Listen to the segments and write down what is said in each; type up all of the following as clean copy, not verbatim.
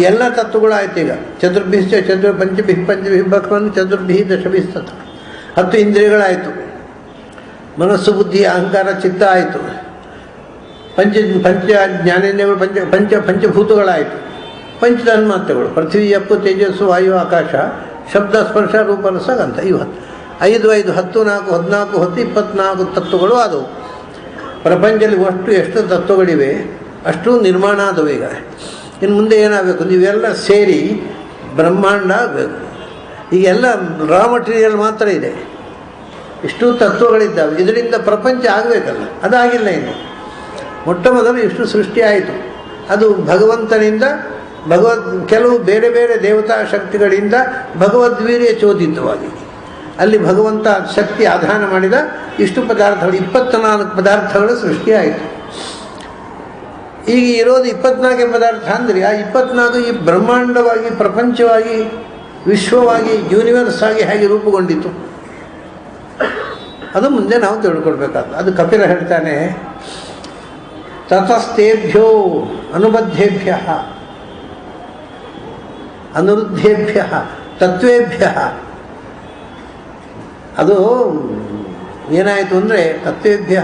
ಎಲ್ಲ ತತ್ವಗಳಾಯ್ತು. ಈಗ ಪಂಚಭಿಃ ಭಕ್ಮನ್ ಚತುರ್ಭಿಃ ದಶಭಿಃ ತತ್ವ 10 ಇಂದ್ರಿಯಗಳಾಯಿತು. ಮನಸ್ಸು ಬುದ್ಧಿ ಅಹಂಕಾರ ಚಿತ್ತ ಆಯಿತು. ಪಂಚ ಜ್ಞಾನೇಂದ್ರಿಯಗಳು ಪಂಚಭೂತಗಳಾಯಿತು. ಪಂಚತನ್ಮಾತ್ರೆಗಳು ಪೃಥ್ವಿ ಅಪ್ಪು ತೇಜಸ್ಸು ವಾಯು ಆಕಾಶ ಶಬ್ದ ಸ್ಪರ್ಶ ರೂಪ ರಸ ಗಂಧ. ಇವು 5 5 10 4 14 10 24 ತತ್ವಗಳು ಆದವು. ಪ್ರಪಂಚದಲ್ಲಿ ಎಷ್ಟು ತತ್ವಗಳಿವೆ ಅಷ್ಟು ನಿರ್ಮಾಣ ಆದವು. ಈಗ ಇನ್ನು ಮುಂದೆ ಏನಾಗಬೇಕು? ನೀವೆಲ್ಲ ಸೇರಿ ಬ್ರಹ್ಮಾಂಡ ಆಗಬೇಕು. ಈಗೆಲ್ಲ ರಾ ಮಟೀರಿಯಲ್ ಮಾತ್ರ ಇದೆ, ಇಷ್ಟು ತತ್ವಗಳಿದ್ದಾವೆ. ಇದರಿಂದ ಪ್ರಪಂಚ ಆಗಬೇಕಲ್ಲ, ಅದಾಗಿಲ್ಲ. ಇನ್ನು ಮೊಟ್ಟ ಮೊದಲು ಇಷ್ಟು ಸೃಷ್ಟಿ ಆಯಿತು. ಅದು ಭಗವಂತನಿಂದ ಕೆಲವು ಬೇರೆ ಬೇರೆ ದೇವತಾ ಶಕ್ತಿಗಳಿಂದ ಭಗವದ್ವೀರ್ಯ ಚೋದಿತವಾಗಿ ಅಲ್ಲಿ ಭಗವಂತ ಶಕ್ತಿ ಆಧಾನ ಮಾಡಿದ ಇಷ್ಟು ಪದಾರ್ಥಗಳು 24 ಪದಾರ್ಥಗಳು ಸೃಷ್ಟಿಯಾಯಿತು. ಈಗ ಇರೋದು 24 ಪದಾರ್ಥ ಅಂದರೆ ಆ 24 ಈ ಬ್ರಹ್ಮಾಂಡವಾಗಿ ಪ್ರಪಂಚವಾಗಿ ವಿಶ್ವವಾಗಿ ಯೂನಿವರ್ಸ್ ಆಗಿ ಹೇಗೆ ರೂಪುಗೊಂಡಿತು ಅದು ಮುಂದೆ ನಾವು ತಿಳ್ಕೊಳ್ಬೇಕಾಗ್ತದೆ. ಅದು ಕಪಿಲ ಹೇಳ್ತಾನೆ, ತತಸ್ತೇಭ್ಯೋ ಅನುಬದ್ಧೇಭ್ಯ ಅನುರುದ್ಧೇಭ್ಯ ತತ್ವೇಭ್ಯ. ಅದು ಏನಾಯಿತು ಅಂದರೆ ತತ್ವೇಭ್ಯ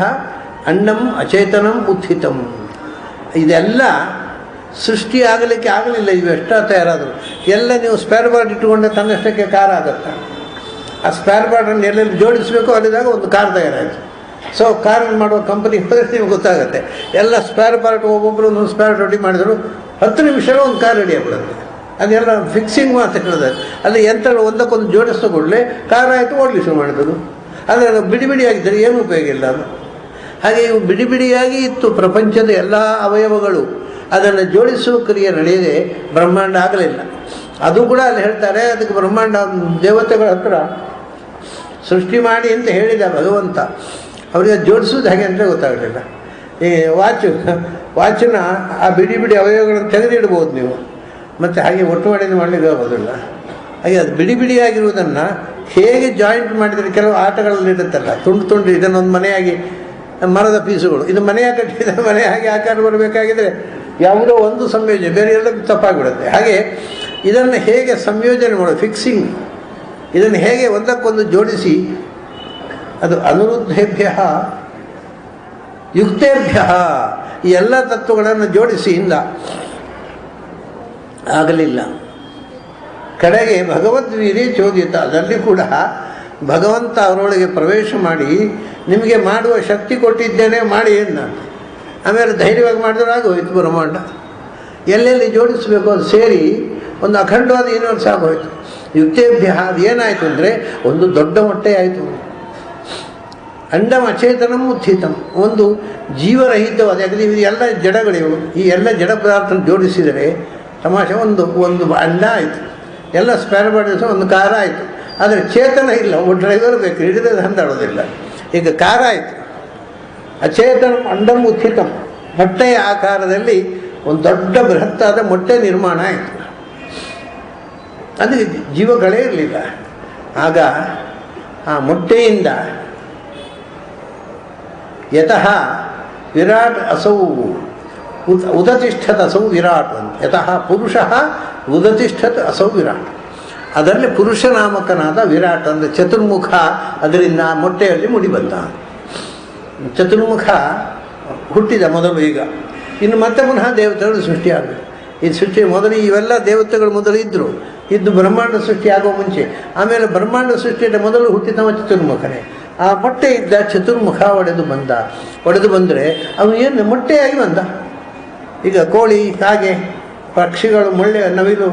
ಅಣ್ಣಂ ಅಚೇತನಂ ಉತ್ಥಿತಂ. ಇದೆಲ್ಲ ಸೃಷ್ಟಿ ಆಗಲಿಕ್ಕೆ ಆಗಲಿಲ್ಲ. ಇವು ಎಷ್ಟ ತಯಾರಾದರು ಎಲ್ಲ ನೀವು ಸ್ಪೇರ್ ಪಾರ್ಟ್ ಇಟ್ಟುಕೊಂಡೆ ತನ್ನಷ್ಟಕ್ಕೆ ಕಾರ್ ಆಗುತ್ತೆ. ಆ ಸ್ಪೇರ್ ಪಾರ್ಟನ್ನು ಎಲ್ಲೆಲ್ಲಿ ಜೋಡಿಸಬೇಕು ಅಲ್ಲಿದ್ದಾಗ ಒಂದು ಕಾರ್ ತಯಾರಾಯಿತು. ಸೊ ಕಾರ್ ಮಾಡುವ ಕಂಪನಿ ಹೋದರೆ ನಿಮ್ಗೆ ಗೊತ್ತಾಗುತ್ತೆ. ಎಲ್ಲ ಸ್ಪೇರ್ ಪಾರ್ಟ್ ಒಬ್ಬೊಬ್ಬರು ಒಂದೊಂದು ಸ್ಪೇರ್ ರೆಡಿ ಮಾಡಿದರು 10 ನಿಮಿಷಗಳು ಒಂದು ಕಾರ್ ರೆಡಿ ಆಗ್ಬಿಡುತ್ತೆ. ಅದೆಲ್ಲ ಫಿಕ್ಸಿಂಗ್ ಮಾತ್ರ ಹೇಳಿದ್ರೆ ಅಲ್ಲಿ ಯಂತ್ರಗಳು ಒಂದಕ್ಕೊಂದು ಜೋಡಿಸ್ತಾ ಕೂಡಲೇ ಕಾರ್ ಆಯಿತು, ಓಡಲಿ ಶುರು ಮಾಡಿದರು. ಆದರೆ ಬಿಡಿ ಬಿಡಿಯಾಗಿದ್ದರೆ ಏನೂ ಉಪಯೋಗ ಇಲ್ಲ ಅದು. ಹಾಗೆ ಇವು ಬಿಡಿ ಬಿಡಿಯಾಗಿ ಇತ್ತು ಪ್ರಪಂಚದ ಎಲ್ಲ ಅವಯವಗಳು. ಅದನ್ನು ಜೋಡಿಸುವ ಕ್ರಿಯೆ ನಡೆಯದೆ ಬ್ರಹ್ಮಾಂಡ ಆಗಲಿಲ್ಲ. ಅದು ಕೂಡ ಅಲ್ಲಿ ಹೇಳ್ತಾರೆ, ಅದಕ್ಕೆ ಬ್ರಹ್ಮಾಂಡ ದೇವತೆಗಳ ಹತ್ರ ಸೃಷ್ಟಿ ಮಾಡಿ ಅಂತ ಹೇಳಿದ ಭಗವಂತ. ಅವರಿಗೆ ಜೋಡಿಸೋದು ಹೇಗೆ ಅಂದರೆ ಗೊತ್ತಾಗಲಿಲ್ಲ. ಈ ವಾಚನ್ನ ಆ ಬಿಡಿ ಬಿಡಿ ಅವಯವಗಳನ್ನು ತೆಗೆದಿಡ್ಬೋದು ನೀವು, ಮತ್ತು ಹಾಗೆ ಒಟ್ಟು ಮಾಡಿದ ಮಾಡಲಿಕ್ಕೆ ಆಗೋದಿಲ್ಲ. ಹಾಗೆ ಅದು ಬಿಡಿ ಬಿಡಿಯಾಗಿರುವುದನ್ನು ಹೇಗೆ ಜಾಯಿಂಟ್ ಮಾಡಿದರೆ ಕೆಲವು ಆಟಗಳಲ್ಲಿ ಇರುತ್ತಲ್ಲ, ತುಂಡು ಇದನ್ನೊಂದು ಮನೆಯಾಗಿ ಮರದ ಪೀಸುಗಳು, ಇದು ಮನೆಯಾಗಿ ಕಟ್ಟಿದ ಮನೆ ಹಾಗೆ ಆಕಾರ ಬರಬೇಕಾಗಿದ್ದರೆ ಯಾವುದೋ ಒಂದು ಸಂಯೋಜನೆ, ಬೇರೆ ಎಲ್ಲದಕ್ಕೂ ತಪ್ಪಾಗಿಬಿಡುತ್ತೆ. ಹಾಗೆ ಇದನ್ನು ಹೇಗೆ ಸಂಯೋಜನೆ ಮಾಡೋದು, ಫಿಕ್ಸಿಂಗ್, ಇದನ್ನು ಹೇಗೆ ಒಂದಕ್ಕೊಂದು ಜೋಡಿಸಿ ಅದು ಅನುರುದ್ಧೇಭ್ಯ ಯುಕ್ತೇಭ್ಯ ಈ ಎಲ್ಲ ತತ್ವಗಳನ್ನು ಜೋಡಿಸಿ ಇಂದ ಆಗಲಿಲ್ಲ. ಕಡೆಗೆ ಭಗವದ್ವೀರ್ಯ ಚೋದಿತ, ಅದರಲ್ಲಿ ಕೂಡ ಭಗವಂತ ಅವರೊಳಗೆ ಪ್ರವೇಶ ಮಾಡಿ ನಿಮಗೆ ಮಾಡುವ ಶಕ್ತಿ ಕೊಟ್ಟಿದ್ದೇನೆ ಮಾಡಿ ಅಂತ. ಆಮೇಲೆ ಧೈರ್ಯವಾಗಿ ಮಾಡಿದ್ರೆ ಆಗೋಯ್ತು ಬ್ರಹ್ಮಾಂಡ. ಎಲ್ಲೆಲ್ಲಿ ಜೋಡಿಸಬೇಕು ಅದು ಸೇರಿ ಒಂದು ಅಖಂಡವಾದ ಯೂನಿವರ್ಸ್ ಆಗೋಯ್ತು. ಯುಕ್ತೇಭ್ಯ ಅದು ಏನಾಯಿತು ಅಂದರೆ ಒಂದು ದೊಡ್ಡ ಮೊಟ್ಟೆ ಆಯಿತು. ಅಂಡಂ ಅಚೇತನಂ ಉತ್ಥಿತಂ, ಒಂದು ಜೀವರಹಿತವಾದ, ಯಾಕಂದರೆ ಇವು ಎಲ್ಲ ಜಡಗಳಿವು. ಈ ಎಲ್ಲ ಜಡ ಪದಾರ್ಥ ಜೋಡಿಸಿದರೆ ತಮಾಷೆ ಒಂದು ಅಂಡ ಆಯಿತು. ಎಲ್ಲ ಸ್ಪೇರ್ ಪಾರ್ಟ್ಸ್ ಒಂದು ಕಾರ ಆಯಿತು. ಆದರೆ ಚೇತನ ಇಲ್ಲ, ಒಬ್ಬ ಡ್ರೈವರ್ ಬೇಕು, ಹಿಡಿದ್ರೆ ಹಂದಾಡೋದಿಲ್ಲ. ಈಗ ಕಾರ ಆಯಿತು. ಅಚೇತನಂ ಅಂಡಂ ಉತ್ಥಿತಂ, ಮೊಟ್ಟೆಯ ಆಕಾರದಲ್ಲಿ ಒಂದು ದೊಡ್ಡ ಬೃಹತ್ತಾದ ಮೊಟ್ಟೆ ನಿರ್ಮಾಣ ಆಯಿತು. ಅದು ಜೀವಗಳೇ ಇರಲಿಲ್ಲ. ಆಗ ಆ ಮೊಟ್ಟೆಯಿಂದ ಯತಃ ವಿರಾಟ್ ಅಸೌ ಉದತಿಷ್ಠತ್ ಅಸೌ ವಿರಾಟ್ ಅಂತ. ಯತಃ ಪುರುಷ ಉದತಿಷ್ಠತ್ ಅಸೌ ವಿರಾಟ್. ಅದರಲ್ಲಿ ಪುರುಷನಾಮಕನಾದ ವಿರಾಟ್ ಅಂದರೆ ಚತುರ್ಮುಖ. ಅದರಿಂದ ಮೊಟ್ಟೆಯಲ್ಲಿ ಮುಡಿ ಬಂದ ಚತುರ್ಮುಖ ಹುಟ್ಟಿದ ಮೊದಲು. ಈಗ ಇನ್ನು ಮತ್ತೆ ಪುನಃ ದೇವತೆಗಳು ಸೃಷ್ಟಿಯಾಗಬೇಕು. ಈ ಸೃಷ್ಟಿ ಮೊದಲು ಇವೆಲ್ಲ ದೇವತೆಗಳು ಮೊದಲು ಇದ್ದು ಬ್ರಹ್ಮಾಂಡ ಸೃಷ್ಟಿ ಆಗೋ ಮುಂಚೆ. ಆಮೇಲೆ ಬ್ರಹ್ಮಾಂಡ ಸೃಷ್ಟಿಯ ಮೊದಲು ಹುಟ್ಟಿದವ ಚತುರ್ಮುಖನೇ. ಆ ಮೊಟ್ಟೆ ಇದ್ದ ಚತುರ್ಮುಖ ಒಡೆದು ಬಂದರೆ ಅವನು ಏನು ಮೊಟ್ಟೆಯಾಗಿ ಬಂದ. ಈಗ ಕೋಳಿ, ಹಾಗೆ ಪಕ್ಷಿಗಳು, ಮೊಳ್ಳೆ, ನವಿಲು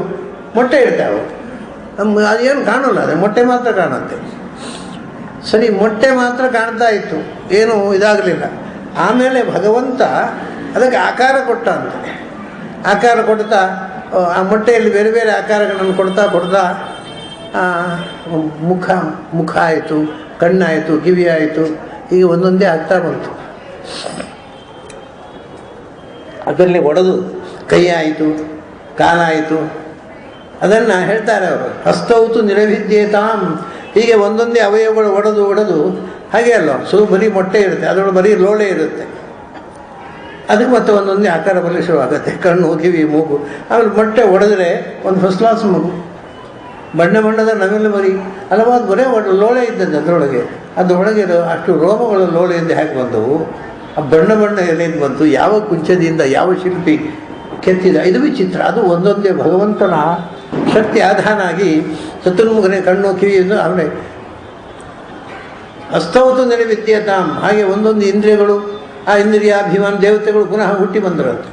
ಮೊಟ್ಟೆ ಇಡ್ತಾವೆ. ಅದೇನು ಕಾಣೋಲ್ಲ, ಅದೇ ಮೊಟ್ಟೆ ಮಾತ್ರ ಕಾಣುತ್ತೆ. ಸರಿ, ಮೊಟ್ಟೆ ಮಾತ್ರ ಕಾಣ್ತಾ ಇತ್ತು, ಏನೂ ಇದಾಗಲಿಲ್ಲ. ಆಮೇಲೆ ಭಗವಂತ ಅದಕ್ಕೆ ಆಕಾರ ಕೊಟ್ಟ ಅಂತೆ. ಆಕಾರ ಕೊಡ್ತಾ ಆ ಮೊಟ್ಟೆಯಲ್ಲಿ ಬೇರೆ ಬೇರೆ ಆಕಾರಗಳನ್ನು ಕೊಡ್ತಾ ಮುಖ ಆಯಿತು, ಕಣ್ಣಾಯಿತು, ಕಿವಿ ಆಯಿತು, ಈಗ ಒಂದೊಂದೇ ಆಗ್ತಾ ಬಂತು. ಅದರಲ್ಲಿ ಒಡೆದು ಕೈ ಆಯಿತು, ಕಾಲಾಯಿತು. ಅದನ್ನು ಹೇಳ್ತಾರೆ ಅವರು, ಹಸ್ತೌತು ನಿರವಿದ್ಯೇತಾಂ. ಹೀಗೆ ಒಂದೊಂದೇ ಅವಯವಗಳು ಒಡೆದು ಹಾಗೆ ಅಲ್ಲ. ಬರೀ ಮೊಟ್ಟೆ ಇರುತ್ತೆ, ಅದರೊಳಗೆ ಬರೀ ಲೋಳೆ ಇರುತ್ತೆ. ಅದಕ್ಕೆ ಮತ್ತೆ ಒಂದೊಂದೇ ಆಕಾರ ಬರಲಿ ಶುರುವಾಗುತ್ತೆ. ಕಣ್ಣು, ಕಿವಿ, ಮೂಗು. ಆಮೇಲೆ ಮೊಟ್ಟೆ ಒಡೆದ್ರೆ ಒಂದು ಫಸ್ಟ್ ಕ್ಲಾಸ್ ಮಗು, ಬಣ್ಣದ ನವಿಲು ಮರಿ, ಹಲವಾರು ಬರೇ ಲೋಳೆ ಇದ್ದದ್ದು ಅದರೊಳಗೆ. ಅದರೊಳಗೆ ಅಷ್ಟು ರೋಮಗಳು ಲೋಳೆಯಿಂದ ಹೇಗೆ ಬಂದವು, ಆ ಬಣ್ಣ ಎಲೆಯಿಂದ ಬಂತು, ಯಾವ ಕುಂಚದಿಂದ ಯಾವ ಶಿಲ್ಪಿ ಕೆತ್ತಿದ, ಇದು ವಿಚಿತ್ರ. ಅದು ಒಂದೊಂದೇ ಭಗವಂತನ ಶಕ್ತಿ ಆಧಾನ ಆಗಿ ಚತುರ್ಮುಖನೇ ಕಣ್ಣು, ಕಿವಿಯಿಂದ ಆಮೇಲೆ ಹಸ್ತವತ್ತು ವಿದ್ಯತಾಂ. ಹಾಗೆ ಒಂದೊಂದು ಇಂದ್ರಿಯಗಳು, ಆ ಇಂದ್ರಿಯಾಭಿಮಾನ ದೇವತೆಗಳು ಪುನಃ ಹುಟ್ಟಿ ಬಂದರಂತೆ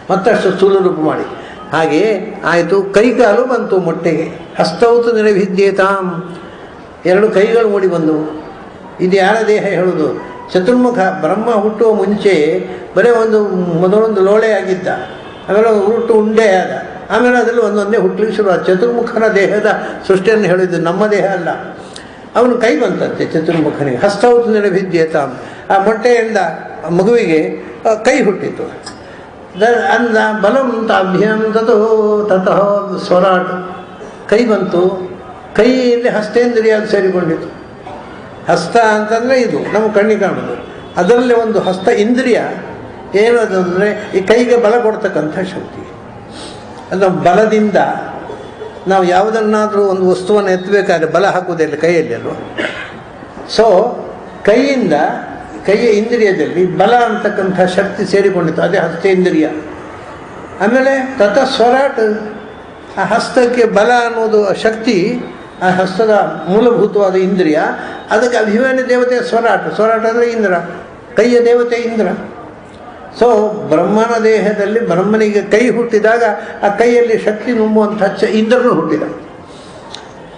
ಮತ್ತಷ್ಟು ಸ್ಥೂಲ ರೂಪ ಮಾಡಿ. ಹಾಗೆ ಆಯಿತು. ಕೈಕಾಲು ಬಂತು ಮೊಟ್ಟೆಗೆ. ಹಸ್ತವತ್ತು ವಿದ್ಯತಾಂ, ಎರಡು ಕೈಗಳು ಮೂಡಿ ಬಂದವು. ಇದು ಯಾರ ದೇಹ ಹೇಳೋದು? ಚತುರ್ಮುಖ ಬ್ರಹ್ಮ ಹುಟ್ಟುವ ಮುಂಚೆ ಬರೀ ಮೊದಲೊಂದು ಲೋಳೆ ಆಗಿದ್ದ, ಆಮೇಲೆ ಉರುಟು ಉಂಡೆ ಆದ, ಆಮೇಲೆ ಅದರಲ್ಲಿ ಒಂದೊಂದೇ ಹುಟ್ಟಲಿಕ್ಕೆ ಶುರುವಾದ. ಚತುರ್ಮುಖನ ದೇಹದ ಸೃಷ್ಟಿಯನ್ನು ಹೇಳಿದ್ದು, ನಮ್ಮ ದೇಹ ಅಲ್ಲ. ಅವನು ಕೈ ಬಂತಂತೆ ಚತುರ್ಮುಖನಿಗೆ. ಹಸ್ತವತ್ತು ವಿದ್ಯತಾಂ, ಆ ಮೊಟ್ಟೆಯಿಂದ ಮಗುವಿಗೆ ಕೈ ಹುಟ್ಟಿತು. ಅಂದ ಬಲಂ ತಾಭ್ಯಾಂ ತತಃ ಸ್ವರಾಟ್, ಕೈ ಬಂತು. ಕೈಯಲ್ಲಿ ಹಸ್ತೇಂದ್ರಿಯ ಸೇರಿಕೊಂಡಿತು. ಹಸ್ತ ಅಂತಂದರೆ ಇದು ನಮ್ಮ ಕಣ್ಣಿಗೆ ಕಾಣೋದು. ಅದರಲ್ಲಿ ಒಂದು ಹಸ್ತ ಇಂದ್ರಿಯ ಏನದು ಅಂದರೆ ಈ ಕೈಗೆ ಬಲ ಕೊಡ್ತಕ್ಕಂಥ ಶಕ್ತಿ. ಅದು ಬಲದಿಂದ ನಾವು ಯಾವುದನ್ನಾದರೂ ಒಂದು ವಸ್ತುವನ್ನು ಎತ್ತಬೇಕಾದ್ರೆ ಬಲ ಹಾಕುವುದಿಲ್ಲ ಕೈಯಲ್ಲಿ ಅಲ್ವ. ಸೊ ಕೈಯ ಇಂದ್ರಿಯದಲ್ಲಿ ಬಲ ಅಂತಕ್ಕಂಥ ಶಕ್ತಿ ಸೇರಿಕೊಂಡಿತ್ತು, ಅದೇ ಹಸ್ತೇಂದ್ರಿಯ. ಆಮೇಲೆ ಸ್ವರಾಟ್, ಆ ಹಸ್ತಕ್ಕೆ ಬಲ ಅನ್ನೋದು ಶಕ್ತಿ, ಆ ಹಸ್ತದ ಮೂಲಭೂತವಾದ ಇಂದ್ರಿಯ. ಅದಕ್ಕೆ ಅಭಿಮಾನಿ ದೇವತೆ ಸ್ವರಾಟ್. ಸ್ವರಾಟ್ ಅಂದರೆ ಇಂದ್ರ, ಕೈಯ ದೇವತೆ ಇಂದ್ರ. ಸೊ ಬ್ರಹ್ಮನ ದೇಹದಲ್ಲಿ ಬ್ರಹ್ಮನಿಗೆ ಕೈ ಹುಟ್ಟಿದಾಗ ಆ ಕೈಯಲ್ಲಿ ಶಕ್ತಿ ನುಂಬುವಂಥ ಇಂದ್ರನು ಹುಟ್ಟಿದ.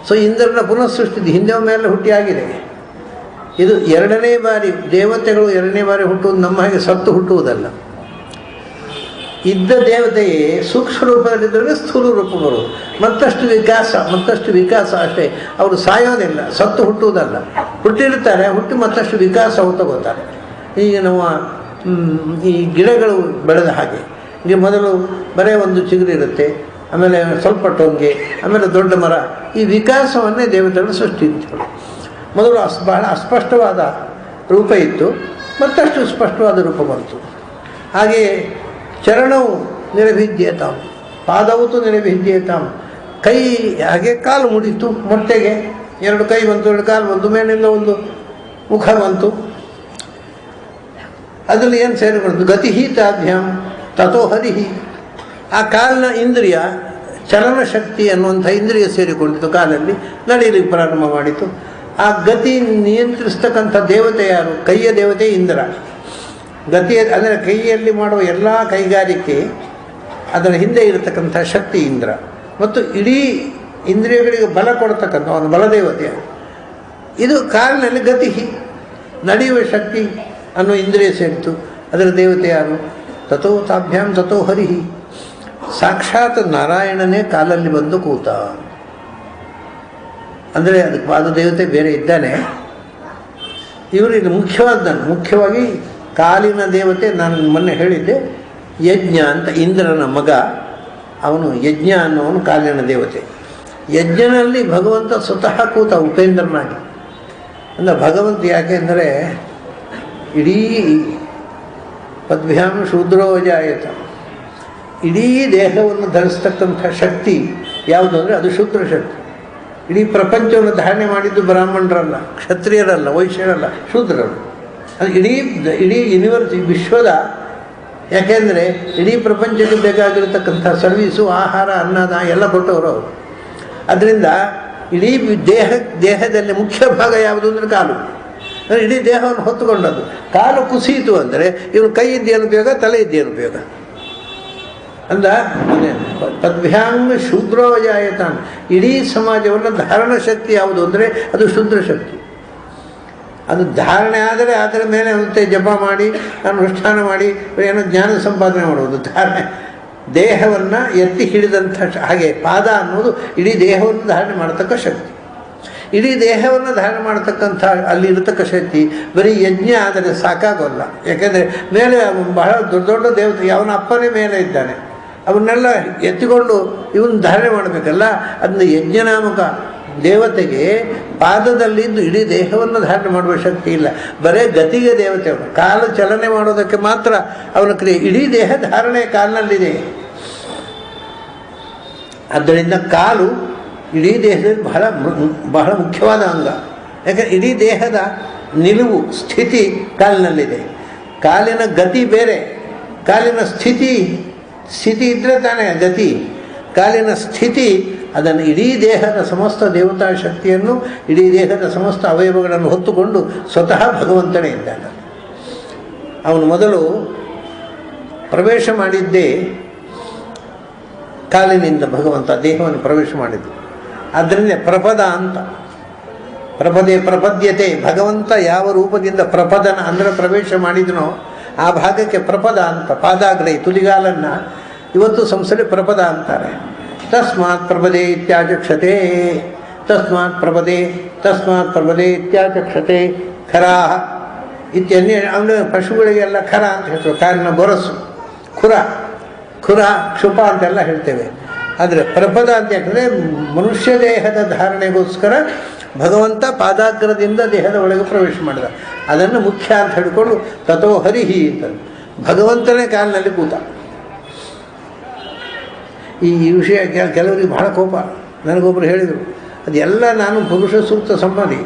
ಸೊ ಇಂದ್ರನ ಪುನಃ ಸೃಷ್ಟಿ ಹಿಂದೆ ಮೇಲೆ ಹುಟ್ಟಿ ಆಗಿದೆ. ಇದು ಎರಡನೇ ಬಾರಿ ದೇವತೆಗಳು ಎರಡನೇ ಬಾರಿ ಹುಟ್ಟುವುದು, ನಮ್ಮ ಹಾಗೆ ಸತ್ತು ಹುಟ್ಟುವುದಲ್ಲ. ಇದ್ದ ದೇವತೆಯೇ ಸೂಕ್ಷ್ಮ ರೂಪದಲ್ಲಿದ್ದರೆ ಸ್ಥೂಲ ರೂಪ ಬರುವುದು. ಮತ್ತಷ್ಟು ವಿಕಾಸ ಅಷ್ಟೇ. ಅವರು ಸಾಯೋದಿಲ್ಲ, ಸತ್ತು ಹುಟ್ಟುವುದಲ್ಲ. ಹುಟ್ಟಿರ್ತಾರೆ, ಹುಟ್ಟಿ ಮತ್ತಷ್ಟು ವಿಕಾಸ ತಗೋತಾರೆ. ಈಗ ನಾವು ಈ ಗಿಡಗಳು ಬೆಳೆದ ಹಾಗೆ, ಈಗ ಮೊದಲು ಬರೀ ಒಂದು ಚಿಗುರು ಇರುತ್ತೆ, ಆಮೇಲೆ ಸ್ವಲ್ಪ ಟೊಂಗೆ, ಆಮೇಲೆ ದೊಡ್ಡ ಮರ. ಈ ವಿಕಾಸವನ್ನೇ ದೇವತೆಗಳು ಸೃಷ್ಟಿ ಅಂತೇಳಿ. ಮೊದಲು ಬಹಳ ಅಸ್ಪಷ್ಟವಾದ ರೂಪ ಇತ್ತು, ಮತ್ತಷ್ಟು ಸ್ಪಷ್ಟವಾದ ರೂಪ ಬಂತು. ಹಾಗೆಯೇ ಚರಣವು ನಿರ್ಭಿದ್ಯತಾಂ, ಪಾದವತು ನಿರ್ಭಿದ್ಯತಾಂ. ಕೈ ಹಾಗೆ ಕಾಲು ಮುಡಿತು ಮೊಟ್ಟೆಗೆ. ಎರಡು ಕೈ ಬಂತು, ಎರಡು ಕಾಲು ಬಂತು, ಮೇಲಿಂದ ಒಂದು ಮುಖ ಬಂತು. ಅದರಲ್ಲಿ ಏನು ಸೇರಿಕೊಂಡಿತು? ಗತಿಹೀತಾಭ್ಯಾಂ ತಥೋ ಹರಿಹಿ. ಆ ಕಾಲಿನ ಇಂದ್ರಿಯ ಚಲನಶಕ್ತಿ ಅನ್ನುವಂಥ ಇಂದ್ರಿಯ ಸೇರಿಕೊಂಡಿತು, ಕಾಲಲ್ಲಿ ನಡೆಯಲಿಕ್ಕೆ ಪ್ರಾರಂಭ ಮಾಡಿತು. ಆ ಗತಿ ನಿಯಂತ್ರಿಸ್ತಕ್ಕಂಥ ದೇವತೆ ಯಾರು? ಕೈಯ ದೇವತೆ ಇಂದ್ರ. ಗತಿ ಅಂದರೆ ಕೈಯಲ್ಲಿ ಮಾಡುವ ಎಲ್ಲ ಕೈಗಾರಿಕೆ, ಅದರ ಹಿಂದೆ ಇರತಕ್ಕಂಥ ಶಕ್ತಿ ಇಂದ್ರ. ಮತ್ತು ಇಡೀ ಇಂದ್ರಿಯಗಳಿಗೆ ಬಲ ಕೊಡ್ತಕ್ಕಂಥ ಅವನು ಬಲದೇವತೆ. ಇದು ಕಾಲಿನಲ್ಲಿ ಗತಿ, ನಡೆಯುವ ಶಕ್ತಿ ಅನ್ನೋ ಇಂದ್ರಿಯ ಸೇರಿತು. ಅದರ ದೇವತೆ ಯಾರು? ತಥೋ ತಾಭ್ಯಾಂ ತಥೋ ಹರಿಹಿ. ಸಾಕ್ಷಾತ್ ನಾರಾಯಣನೇ ಕಾಲಲ್ಲಿ ಬಂದು ಕೂತ. ಅಂದರೆ ಅದಕ್ಕೆ ಪಾದದೇವತೆ ಬೇರೆ ಇದ್ದಾನೆ. ಇವರು ಇದು ಮುಖ್ಯವಾಗಿ ಕಾಲಿನ ದೇವತೆ. ನಾನು ಮೊನ್ನೆ ಹೇಳಿದ್ದೆ, ಯಜ್ಞ ಅಂತ ಇಂದ್ರನ ಮಗ ಅವನು. ಯಜ್ಞ ಅನ್ನೋವನು ಕಾಲಿನ ದೇವತೆ. ಯಜ್ಞನಲ್ಲಿ ಭಗವಂತ ಸ್ವತಃ ಕೂತ ಉಪೇಂದ್ರನಾಗಿ. ಅಂದರೆ ಭಗವಂತ ಯಾಕೆಂದರೆ ಇಡೀ ಪದ್ಭ್ಯಾಂ ಶೂದ್ರೋ ಜಾಯತ, ಇಡೀ ದೇಹವನ್ನು ಧರಿಸ್ತಕ್ಕಂಥ ಶಕ್ತಿ ಯಾವುದು ಅಂದರೆ ಅದು ಶೂದ್ರ ಶಕ್ತಿ. ಇಡೀ ಪ್ರಪಂಚವನ್ನು ಧಾರಣೆ ಮಾಡಿದ್ದು ಬ್ರಾಹ್ಮಣರಲ್ಲ, ಕ್ಷತ್ರಿಯರಲ್ಲ, ವೈಶ್ಯರಲ್ಲ, ಶೂದ್ರರು. ಅದು ಇಡೀ ಯೂನಿವರ್ಸ್, ವಿಶ್ವದ. ಯಾಕೆಂದರೆ ಇಡೀ ಪ್ರಪಂಚಕ್ಕೆ ಬೇಕಾಗಿರತಕ್ಕಂಥ ಸರ್ವೀಸು, ಆಹಾರ, ಅನ್ನದ ಎಲ್ಲ ಕೊಟ್ಟವರು ಅವರು. ಅದರಿಂದ ಇಡೀ ದೇಹದಲ್ಲಿ ಮುಖ್ಯ ಭಾಗ ಯಾವುದು ಅಂದರೆ ಕಾಲು. ಅಂದರೆ ಇಡೀ ದೇಹವನ್ನು ಹೊತ್ತುಕೊಂಡದ್ದು. ಕಾಲು ಕುಸಿಯಿತು ಅಂದರೆ ಇವನು ಕೈ ಇದ್ದೇನು ಉಪಯೋಗ, ತಲೆ ಇದ್ದೇನು ಉಪಯೋಗ? ಅಂದ ತದ್ಭ್ಯಾಂಗ ಶೂದ್ರೋಜಾಯತಾನ್. ಇಡೀ ಸಮಾಜವನ್ನು ಧಾರಣ ಶಕ್ತಿ ಯಾವುದು ಅಂದರೆ ಅದು ಶೂದ್ರ ಶಕ್ತಿ. ಅದು ಧಾರಣೆ ಆದರೆ ಅದರ ಮೇಲೆ ಮತ್ತೆ ಜಪ ಮಾಡಿ, ಅನುಷ್ಠಾನ ಮಾಡಿ ಏನೋ ಜ್ಞಾನ ಸಂಪಾದನೆ ಮಾಡುವುದು. ಧಾರಣೆ ದೇಹವನ್ನು ಎತ್ತಿ ಹಿಡಿದಂಥ ಹಾಗೆ ಪಾದ ಅನ್ನೋದು ಇಡೀ ದೇಹವನ್ನು ಧಾರಣೆ ಮಾಡತಕ್ಕ ಶಕ್ತಿ. ಇಡೀ ದೇಹವನ್ನು ಧಾರಣೆ ಮಾಡತಕ್ಕಂಥ ಅಲ್ಲಿ ಇರತಕ್ಕ ಶಕ್ತಿ ಬರೀ ಯಜ್ಞ ಆದರೆ ಸಾಕಾಗೋಲ್ಲ. ಯಾಕೆಂದರೆ ಮೇಲೆ ಬಹಳ ದೊಡ್ಡ ದೊಡ್ಡ ದೇವತೆ, ಅವನ ಅಪ್ಪನೇ ಮೇಲೆ ಇದ್ದಾನೆ, ಅವನ್ನೆಲ್ಲ ಎತ್ತಿಕೊಂಡು ಇವನು ಧಾರಣೆ ಮಾಡಬೇಕಲ್ಲ. ಅದನ್ನ ಯಜ್ಞನಾಮಕ ದೇವತೆಗೆ ಪಾದದಲ್ಲಿದ್ದು ಇಡೀ ದೇಹವನ್ನು ಧಾರಣೆ ಮಾಡುವ ಶಕ್ತಿ ಇಲ್ಲ. ಬರೇ ಗತಿಗೆ ದೇವತೆ ಅವನು. ಕಾಲು ಚಲನೆ ಮಾಡೋದಕ್ಕೆ ಮಾತ್ರ ಅವನ ಕ್ರಿಯೆ. ಇಡೀ ದೇಹ ಧಾರಣೆ ಕಾಲಿನಲ್ಲಿದೆ. ಆದ್ದರಿಂದ ಕಾಲು ಇಡೀ ದೇಹದಲ್ಲಿ ಬಹಳ ಮುಖ್ಯವಾದ ಅಂಗ. ಯಾಕಂದರೆ ಇಡೀ ದೇಹದ ನಿಲುವು ಸ್ಥಿತಿ ಕಾಲಿನಲ್ಲಿದೆ. ಕಾಲಿನ ಗತಿ ಬೇರೆ, ಕಾಲಿನ ಸ್ಥಿತಿ ಇದ್ದರೆ ತಾನೇ ಗತಿ. ಕಾಲಿನ ಸ್ಥಿತಿ ಅದನ್ನು ಇಡೀ ದೇಹದ ಸಮಸ್ತ ದೇವತಾ ಶಕ್ತಿಯನ್ನು, ಇಡೀ ದೇಹದ ಸಮಸ್ತ ಅವಯವಗಳನ್ನು ಹೊತ್ತುಕೊಂಡು ಸ್ವತಃ ಭಗವಂತನೇ ಇದ್ದಾನೆ. ಅವನು ಮೊದಲು ಪ್ರವೇಶ ಮಾಡಿದ್ದೇ ಕಾಲಿನಿಂದ ಭಗವಂತ ದೇಹವನ್ನು ಪ್ರವೇಶ ಮಾಡಿದ್ದು. ಆದ್ದರಿಂದ ಪ್ರಪದ ಅಂತ, ಪ್ರಪದ್ಯತೆ. ಭಗವಂತ ಯಾವ ರೂಪದಿಂದ ಪ್ರಪದನ ಅಂದರೆ ಪ್ರವೇಶ ಮಾಡಿದನೋ ಆ ಭಾಗಕ್ಕೆ ಪ್ರಪದ ಅಂತ. ಪಾದಾಗ್ರೈ ತುದಿಗಾಲನ್ನು ಇವತ್ತು ಸಂಸ್ಥೆ ಪ್ರಪದ ಅಂತಾರೆ. ತಸ್ಮಾತ್ ಪ್ರಪದೇ ಇತ್ಯಾಚಕ್ಷತೆ, ತಸ್ಮಾತ್ ಪ್ರಪದೇ ಇತ್ಯಾಚಕ್ಷತೆ. ಖರಾಹ ಇತ್ಯನ್ಯ ಅಂದರೆ ಪಶುಗಳಿಗೆಲ್ಲ ಖರ ಅಂತ ಹೇಳ್ತೇವೆ. ಕಾರಿನ ಗೊರಸು, ಖುರ ಕ್ಷುಪ ಅಂತೆಲ್ಲ ಹೇಳ್ತೇವೆ. ಆದರೆ ಪ್ರಪದ ಅಂತ ಯಾಕಂದರೆ ಮನುಷ್ಯ ದೇಹದ ಧಾರಣೆಗೋಸ್ಕರ ಭಗವಂತ ಪಾದಾಗ್ರದಿಂದ ದೇಹದ ಒಳಗೆ ಪ್ರವೇಶ ಮಾಡಿದ. ಅದನ್ನು ಮುಖ್ಯ ಅಂತ ಹೇಳಿಕೊಂಡು ತಥೋ ಹರಿಹಿ ಅಂತ ಭಗವಂತನೇ ಕಾಲಿನಲ್ಲಿ ಕೂತ. ಈ ವಿಷಯ ಕೆಲವರಿಗೆ ಬಹಳ ಕೋಪ. ನನಗೊಬ್ಬರು ಹೇಳಿದರು, ಅದೆಲ್ಲ ನಾನು ಪುರುಷ ಸೂಕ್ತ ಸಂಬಂಧಿ,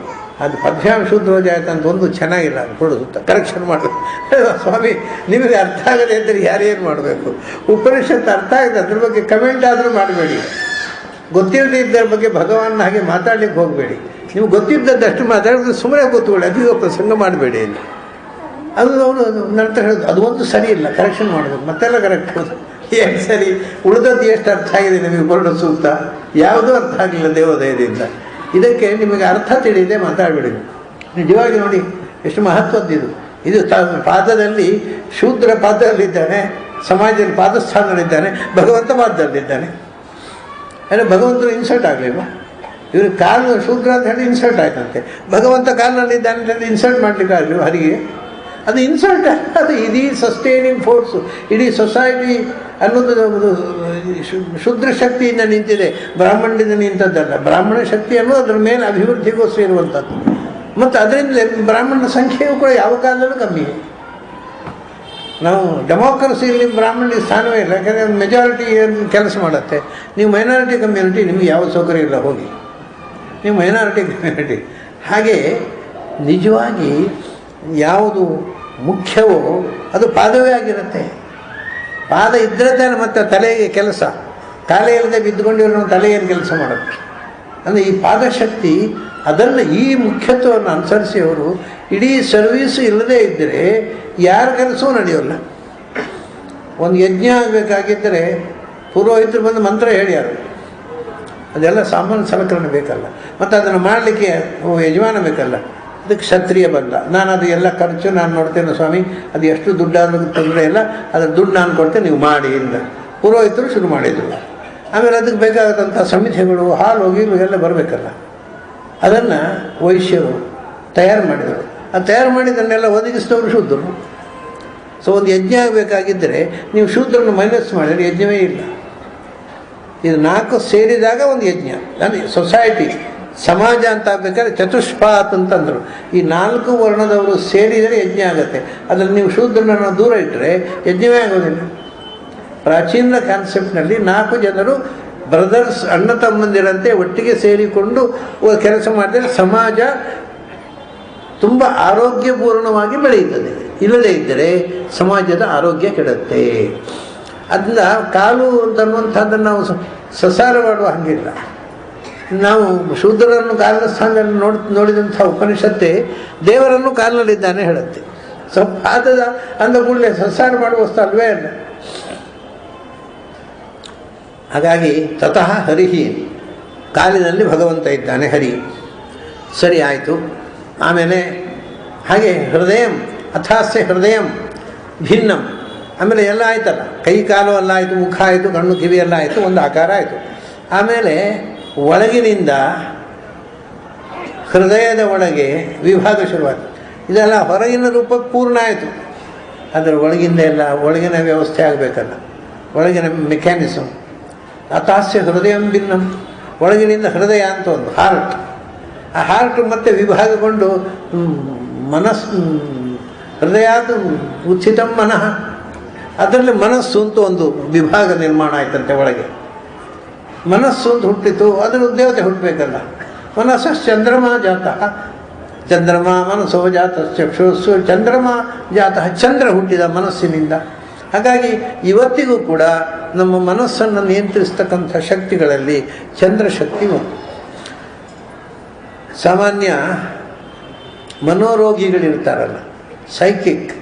ಅದು ಪದ್ಭ್ಯಾಂ ಶೂದ್ರೋಜಾಯತ ಅಂತ ಒಂದು ಚೆನ್ನಾಗಿಲ್ಲ, ಅದು ಕೊಡೋದು ಕರೆಕ್ಷನ್ ಮಾಡಬೇಕು. ಸ್ವಾಮಿ, ನಿಮಗೆ ಅರ್ಥ ಆಗದೆ ಅಂದರೆ ಯಾರೇನು ಮಾಡಬೇಕು? ಉಪನಿಷತ್ತು ಅರ್ಥ ಆಗಿದೆ, ಅದ್ರ ಬಗ್ಗೆ ಕಮೆಂಟ್ ಆದರೂ ಮಾಡಬೇಡಿ. ಗೊತ್ತಿಲ್ಲದೆ ಇದ್ದರ ಬಗ್ಗೆ ಭಗವಾನ್ ಹಾಗೆ ಮಾತಾಡ್ಲಿಕ್ಕೆ ಹೋಗಬೇಡಿ. ನೀವು ಗೊತ್ತಿದ್ದದ್ದಷ್ಟು ಮಾತಾಡಿದ್ರೆ ಸುಮ್ಮನೆ ಗೊತ್ತುಕೊಳ್ಳಿ, ಅಧಿಕ ಪ್ರಸಂಗ ಮಾಡಬೇಡಿ ಅಂತ. ಅದು ಅವನು ನಂತರ ಹೇಳೋದು, ಅದು ಒಂದು ಸರಿ ಇಲ್ಲ, ಕರೆಕ್ಷನ್ ಮಾಡಬೇಕು, ಮತ್ತೆಲ್ಲ ಕರೆಕ್ಟ್ ಹೋದು. ಏನು ಸರಿ? ಉಳಿದದ್ದು ಎಷ್ಟು ಅರ್ಥ ಆಗಿದೆ ನಿಮಗೆ ಬರೋಣ ಸೂಕ್ತ? ಯಾವುದೂ ಅರ್ಥ ಆಗಲಿಲ್ಲ ದೇವೋದಯದಿಂದ. ಇದಕ್ಕೆ ನಿಮಗೆ ಅರ್ಥ ತಿಳಿಯದೆ ಮಾತಾಡಬೇಡಿ. ನಿಜವಾಗಿ ನೋಡಿ ಎಷ್ಟು ಮಹತ್ವದ್ದಿದು. ಇದು ಪಾದದಲ್ಲಿ ಶೂದ್ರ ಪಾದದಲ್ಲಿದ್ದಾನೆ, ಸಮಾಜದಲ್ಲಿ ಪಾದಸ್ಥಾನದಲ್ಲಿದ್ದಾನೆ, ಭಗವಂತ ಪಾದದಲ್ಲಿದ್ದಾನೆ. ಅಂದರೆ ಭಗವಂತನು ಇನ್ಸಲ್ಟ್ ಆಗಲಿಲ್ವ? ಇವರು ಕಾಲು ಶೂದ್ರ ಅಂತ ಹೇಳಿ ಇನ್ಸಲ್ಟ್ ಆಯ್ತಂತೆ. ಭಗವಂತ ಕಾಲಿನಲ್ಲಿದ್ದಾನೆ ಅಂತ ಹೇಳಿ ಇನ್ಸಲ್ಟ್ ಮಾಡಲಿಕ್ಕೆ ಆಗಲಿಲ್ಲ ಹರಿಗೆ? ಅದು ಇನ್ಸಲ್ಟ್ ಅಲ್ಲ, ಅದು ಇಡೀ ಸಸ್ಟೈನಿಂಗ್ ಫೋರ್ಸು. ಇಡೀ ಸೊಸೈಟಿ ಅನ್ನೋದು ಶುದ್ರ ಶಕ್ತಿಯಿಂದ ನಿಂತಿದೆ, ಬ್ರಾಹ್ಮಣದಿಂದ ನಿಂತದ್ದಲ್ಲ. ಬ್ರಾಹ್ಮಣ ಶಕ್ತಿ ಅನ್ನೋದು ಅದರ ಮೇಲೆ ಅಭಿವೃದ್ಧಿಗೋಸ್ಕರ ಇರುವಂಥದ್ದು. ಮತ್ತು ಅದರಿಂದಲೇ ಬ್ರಾಹ್ಮಣನ ಸಂಖ್ಯೆಯೂ ಕೂಡ ಯಾವ ಕಾಲದಲ್ಲೂ ಕಮ್ಮಿ. ನಾವು ಡೆಮೋಕ್ರಸಿಯಲ್ಲಿ ಬ್ರಾಹ್ಮಣಿಗೆ ಸ್ಥಾನವೇ ಇಲ್ಲ, ಯಾಕಂದರೆ ಮೆಜಾರಿಟಿ ಏನು ಕೆಲಸ ಮಾಡುತ್ತೆ. ನೀವು ಮೈನಾರಿಟಿ ಕಮ್ಯುನಿಟಿ, ನಿಮಗೆ ಯಾವ ಸೌಕರ್ಯ ಇಲ್ಲ, ಹೋಗಿ ನೀವು ಮೈನಾರಿಟಿ ಕಮ್ಯುನಿಟಿ. ಹಾಗೆ ನಿಜವಾಗಿ ಯಾವುದು ಮುಖ್ಯವೋ ಅದು ಪಾದವೇ ಆಗಿರುತ್ತೆ. ಪಾದ ಇದ್ದರೆ ತಾನೆ ಮತ್ತು ತಲೆಗೆ ಕೆಲಸ. ಕಾಲೇ ಇಲ್ಲದೆ ಬಿದ್ದುಕೊಂಡಿರೋ ತಲೆ ಏನು ಕೆಲಸ ಮಾಡುತ್ತೆ? ಅಂದರೆ ಈ ಪಾದಶಕ್ತಿ, ಅದನ್ನು ಈ ಮುಖ್ಯತ್ವವನ್ನು ಅನುಸರಿಸಿ ಅವರು ಇಡೀ ಸರ್ವೀಸು ಇಲ್ಲದೇ ಇದ್ದರೆ ಯಾರ ಕೆಲಸವೂ ನಡೆಯೋಲ್ಲ. ಒಂದು ಯಜ್ಞ ಆಗಬೇಕಾಗಿದ್ದರೆ ಪುರೋಹಿತರು ಬಂದು ಮಂತ್ರ ಹೇಳ್ಯಾರು, ಅದೆಲ್ಲ ಸಾಮಾನ್ಯ ಸಲಕರಣೆ ಬೇಕಲ್ಲ. ಮತ್ತು ಅದನ್ನು ಮಾಡಲಿಕ್ಕೆ ಯಜಮಾನ ಬೇಕಲ್ಲ. ಅದಕ್ಕೆ ಕ್ಷತ್ರಿಯ ಬಂದ, ನಾನು ಅದು ಎಲ್ಲ ಖರ್ಚು ನಾನು ನೋಡ್ತೇನೆ ಸ್ವಾಮಿ, ಅದು ಎಷ್ಟು ದುಡ್ಡಾದ್ರೂ ತೊಂದರೆ ಇಲ್ಲ, ಅದರ ದುಡ್ಡು ನಾನು ಕೊಡ್ತೇನೆ, ನೀವು ಮಾಡಿ ಇಂದ ಪುರೋಹಿತರು ಶುರು ಮಾಡಿದರು. ಆಮೇಲೆ ಅದಕ್ಕೆ ಬೇಕಾದಂಥ ಸಮಿತಿಗಳು, ಹಾಲು ಗೀಲು ಎಲ್ಲ ಬರಬೇಕಲ್ಲ. ಅದನ್ನು ವೈಶ್ಯರು ತಯಾರು ಮಾಡಿದರು. ಅದು ತಯಾರು ಮಾಡಿದ್ದನ್ನೆಲ್ಲ ಒದಗಿಸಿದವರು ಶೂದ್ರರು. ಸೊ ಒಂದು ಯಜ್ಞ ಆಗಬೇಕಾಗಿದ್ದರೆ ನೀವು ಶೂದ್ರನ್ನು ಮೈನಸ್ ಮಾಡಿದರೆ ಯಜ್ಞವೇ ಇಲ್ಲ. ಇದು 4 ಸೇರಿದಾಗ ಒಂದು ಯಜ್ಞ. ಅಂದರೆ ಸೊಸೈಟಿ, ಸಮಾಜ ಅಂತ ಆಗಬೇಕಾದ್ರೆ ಚತುಷ್ಪಾತ್ ಅಂತಂದರು. ಈ 4 ವರ್ಣದವರು ಸೇರಿದರೆ ಯಜ್ಞ ಆಗುತ್ತೆ. ಅದರಲ್ಲಿ ನೀವು ಶೂದ್ರನನ್ನು ದೂರ ಇಟ್ಟರೆ ಯಜ್ಞವೇ ಆಗೋದಿಲ್ಲ. ಪ್ರಾಚೀನ ಕಾನ್ಸೆಪ್ಟ್ನಲ್ಲಿ 4 ಜನರು ಬ್ರದರ್ಸ್, ಅಣ್ಣ ತಮ್ಮಂದಿರಂತೆ ಒಟ್ಟಿಗೆ ಸೇರಿಕೊಂಡು ಕೆಲಸ ಮಾಡಿದರೆ ಸಮಾಜ ತುಂಬ ಆರೋಗ್ಯಪೂರ್ಣವಾಗಿ ಬೆಳೆಯುತ್ತದೆ. ಇಲ್ಲದೇ ಇದ್ದರೆ ಸಮಾಜದ ಆರೋಗ್ಯ ಕೆಡುತ್ತೆ. ಅದನ್ನ ಕಾಲು ಅಂತನ್ನುವಂಥದ್ದನ್ನು ನಾವು ಸಸಾರ ಮಾಡುವ ಹಾಗಿಲ್ಲ. ನಾವು ಶೂದ್ರರನ್ನು ಕಾಲಿನ ಸ್ಥಾನದಲ್ಲಿ ನೋಡಿದಂಥ ಉಪನಿಷತ್ತೇ ದೇವರನ್ನು ಕಾಲಿನಲ್ಲಿದ್ದಾನೆ ಹೇಳುತ್ತೆ. ಸೊ ಪಾದದ ಅಂದ ಕೂಡಲೇ ಸಸಾರ ಮಾಡುವ ವಸ್ತು ಅಲ್ವೇ ಅಲ್ಲ. ಹಾಗಾಗಿ ತತಃ ಹರಿಹಿ, ಕಾಲಿನಲ್ಲಿ ಭಗವಂತ ಇದ್ದಾನೆ, ಹರಿ. ಸರಿ ಆಯಿತು. ಆಮೇಲೆ ಹಾಗೆ ಹೃದಯಂ ಅಥಾಸ್ಯ ಹೃದಯಂ ಭಿನ್ನಂ. ಆಮೇಲೆ ಎಲ್ಲ ಆಯ್ತಲ್ಲ, ಕೈ ಕಾಲು ಎಲ್ಲ ಆಯಿತು, ಮುಖ ಆಯಿತು, ಕಣ್ಣು ಕಿವಿ ಎಲ್ಲ ಆಯಿತು, ಒಂದು ಆಕಾರ ಆಯಿತು. ಆಮೇಲೆ ಒಳಗಿನಿಂದ ಹೃದಯದ ಒಳಗೆ ವಿಭಾಗ ಶುರುವಾಯಿತು. ಇದೆಲ್ಲ ಹೊರಗಿನ ರೂಪ ಪೂರ್ಣ ಆಯಿತು. ಅದರ ಒಳಗಿಂದ ಎಲ್ಲ ಒಳಗಿನ ವ್ಯವಸ್ಥೆ ಆಗಬೇಕಲ್ಲ, ಒಳಗಿನ ಮೆಕ್ಯಾನಿಸಮ್. ಅಥಾಸ್ಯ ಹೃದಯಂ ಭಿನ್ನಂ. ಒಳಗಿನಿಂದ ಹೃದಯ ಅಂತ ಒಂದು ಹಾರ್ಟ್. ಆ ಹಾರ್ಟ್ ಮತ್ತೆ ವಿಭಾಗಗೊಂಡು ಮನಸ್ಸು, ಹೃದಯಾದ ಉಚಿತಂ ಮನಃ, ಅದರಲ್ಲಿ ಮನಸ್ಸು ಅಂತ ಒಂದು ವಿಭಾಗ ನಿರ್ಮಾಣ ಆಯ್ತಂತೆ ಒಳಗೆ. ಮನಸ್ಸು ಅಂತ ಹುಟ್ಟಿತು, ಅದರ ದೇವತೆ ಹುಟ್ಟಬೇಕಲ್ಲ. ಮನಸ್ಸು ಚಂದ್ರಮ ಜಾತಃ, ಚಂದ್ರಮ ಮನಸ್ಸೋ ಜಾತ ಚಕ್ಷುಸ್ಸು ಚಂದ್ರಮ ಜಾತಃ, ಚಂದ್ರ ಹುಟ್ಟಿದ ಮನಸ್ಸಿನಿಂದ. ಹಾಗಾಗಿ ಇವತ್ತಿಗೂ ಕೂಡ ನಮ್ಮ ಮನಸ್ಸನ್ನು ನಿಯಂತ್ರಿಸ್ತಕ್ಕಂಥ ಶಕ್ತಿಗಳಲ್ಲಿ ಚಂದ್ರಶಕ್ತಿ ಒಂದು. ಸಾಮಾನ್ಯ ಮನೋರೋಗಿಗಳಿರ್ತಾರಲ್ಲ, ಸೈಕಿಕ್,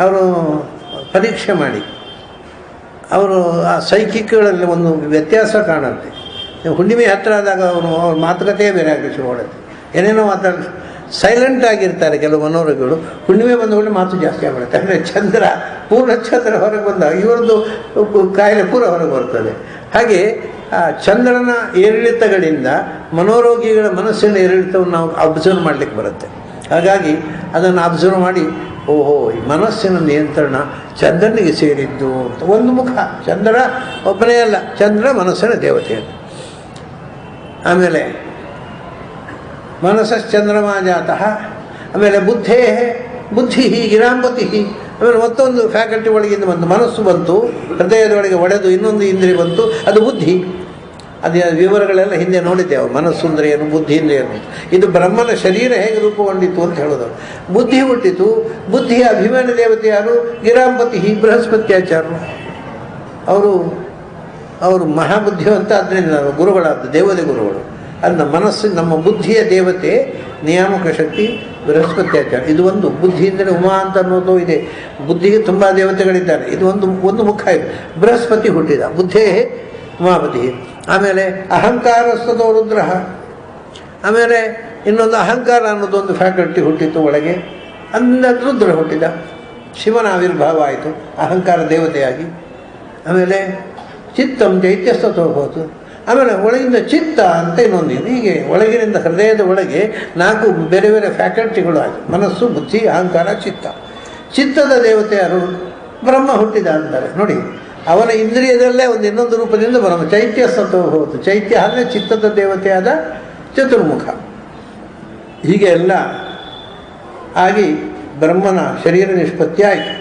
ಅವರು ಪರೀಕ್ಷೆ ಮಾಡಿ ಅವರು ಆ ಸೈಕಿಕ್ಗಳಲ್ಲಿ ಒಂದು ವ್ಯತ್ಯಾಸ ಕಾಣುತ್ತೆ. ಹುಣ್ಣಿಮೆ ಹತ್ತಿರ ಆದಾಗ ಅವ್ರ ಮಾತುಕತೆಯೇ ಬೇರೆ ಆಗಲಿ ಶುರು ಮಾಡುತ್ತೆ. ಏನೇನೋ ಮಾತಾಡಿ ಸೈಲೆಂಟ್ ಆಗಿರ್ತಾರೆ ಕೆಲವು ಮನೋರೋಗಿಗಳು. ಹುಣ್ಣಿಮೆ ಬಂದ ಕೂಡಲೇ ಮಾತು ಜಾಸ್ತಿ ಆಗಿಬಿಡುತ್ತೆ. ಅಂದರೆ ಚಂದ್ರ ಪೂರ್ಣ ಚಂದ್ರ ಹೊರಗೆ ಬಂದಾಗ ಇವರದ್ದು ಕಾಯಿಲೆ ಪೂರ ಹೊರಗೆ ಬರ್ತದೆ. ಹಾಗೆ ಆ ಚಂದ್ರನ ಏರಿಳಿತಗಳಿಂದ ಮನೋರೋಗಿಗಳ ಮನಸ್ಸಿನ ಏರಿಳಿತವನ್ನು ನಾವು ಅಬ್ಸರ್ವ್ ಮಾಡಲಿಕ್ಕೆ ಬರುತ್ತೆ. ಹಾಗಾಗಿ ಅದನ್ನು ಅಬ್ಸರ್ವ್ ಮಾಡಿ, ಓಹೋ, ಈ ಮನಸ್ಸಿನ ನಿಯಂತ್ರಣ ಚಂದ್ರನಿಗೆ ಸೇರಿದ್ದು ಅಂತ. ಒಂದು ಮುಖ, ಚಂದ್ರ ಒಬ್ಬನೇ ಅಲ್ಲ, ಚಂದ್ರ ಮನಸ್ಸಿನ ದೇವತೆ. ಆಮೇಲೆ ಮನಸ್ಸಶ್ಚಂದ್ರಮ ಜಾತಃ, ಆಮೇಲೆ ಬುದ್ಧಿ ಗಿರಾಂಬತಿ. ಆಮೇಲೆ ಮತ್ತೊಂದು ಫ್ಯಾಕಲ್ಟಿ ಒಳಗಿಂದ ಬಂತು, ಮನಸ್ಸು ಬಂತು, ಹೃದಯದೊಳಗೆ ಒಡೆದು ಇನ್ನೊಂದು ಇಂದ್ರಿಯ ಬಂತು, ಅದು ಬುದ್ಧಿ. ಅದೇ ವಿವರಗಳೆಲ್ಲ ಹಿಂದೆ ನೋಡಿದ್ದೇವೆ. ಮನಸ್ಸು ಅಂದರೆ ಏನು, ಬುದ್ಧಿ ಅಂದರೆ ಏನು. ಇದು ಬ್ರಹ್ಮನ ಶರೀರ ಹೇಗೆ ರೂಪುಗೊಂಡಿತು ಅಂತ ಹೇಳೋದು. ಬುದ್ಧಿ ಹುಟ್ಟಿತು. ಬುದ್ಧಿಯ ಅಭಿಮಾನಿ ದೇವತೆ ಯಾರು? ಗಿರಾಂಪತಿ ಬೃಹಸ್ಪತ್ಯಾಚಾರ್ಯರು. ಅವರು ಮಹಾಬುದ್ಧಿವಂತ, ಆದ್ದರಿಂದ ಗುರುಗಳಾದ ದೇವತೆ ಗುರುಗಳು. ಅದನ್ನ ಮನಸ್ಸು, ನಮ್ಮ ಬುದ್ಧಿಯ ದೇವತೆ ನಿಯಾಮಕ ಶಕ್ತಿ ಬೃಹಸ್ಪತ್ಯಾಚಾರ್ಯ. ಇದು ಒಂದು. ಬುದ್ಧಿ ಅಂದರೆ ಉಮಾ ಅಂತ ಅನ್ನೋದು ಇದೆ. ಬುದ್ಧಿಗೆ ತುಂಬ ದೇವತೆಗಳಿದ್ದಾರೆ. ಇದು ಒಂದು ಮುಖ ಇದೆ. ಬೃಹಸ್ಪತಿ ಹುಟ್ಟಿದ, ಬುದ್ಧೇ ಉಮಾಪತಿ. ಆಮೇಲೆ ಅಹಂಕಾರಸ್ತೋ ರುದ್ರ. ಆಮೇಲೆ ಇನ್ನೊಂದು ಅಹಂಕಾರ ಅನ್ನೋದೊಂದು ಫ್ಯಾಕಲ್ಟಿ ಹುಟ್ಟಿತು ಒಳಗೆ. ರುದ್ರ ಹುಟ್ಟಿದ, ಶಿವನ ಆವಿರ್ಭಾವ ಆಯಿತು ಅಹಂಕಾರ ದೇವತೆಯಾಗಿ. ಆಮೇಲೆ ಚಿತ್ತಂ ಚೈತ್ಯಸ್ತೋ ಹೋತು. ಆಮೇಲೆ ಒಳಗಿಂದ ಚಿತ್ತ ಅಂತ ಇನ್ನೊಂದಿದೆ. ಹೀಗೆ ಒಳಗಿನಿಂದ ಹೃದಯದ ಒಳಗೆ 4 ಬೇರೆ ಬೇರೆ ಫ್ಯಾಕಲ್ಟಿಗಳು ಆಯಿತು. ಮನಸ್ಸು, ಬುದ್ಧಿ, ಅಹಂಕಾರ, ಚಿತ್ತ. ಚಿತ್ತದ ದೇವತೆ ಯಾರು? ಬ್ರಹ್ಮ ಹುಟ್ಟಿದ ಅಂತಾರೆ ನೋಡಿ. ಅವನ ಇಂದ್ರಿಯದಲ್ಲೇ ಇನ್ನೊಂದು ರೂಪದಿಂದ ಬ್ರಹ್ಮ ಚೈತ್ಯ ಸತ್ವ ಹೋತು. ಚೈತ್ಯ ಅಂದರೆ ಚಿತ್ತದ ದೇವತೆಯಾದ ಚತುರ್ಮುಖ. ಹೀಗೆ ಎಲ್ಲ ಆಗಿ ಬ್ರಹ್ಮನ ಶರೀರ ನಿಷ್ಪತ್ತಿ ಆಯಿತು.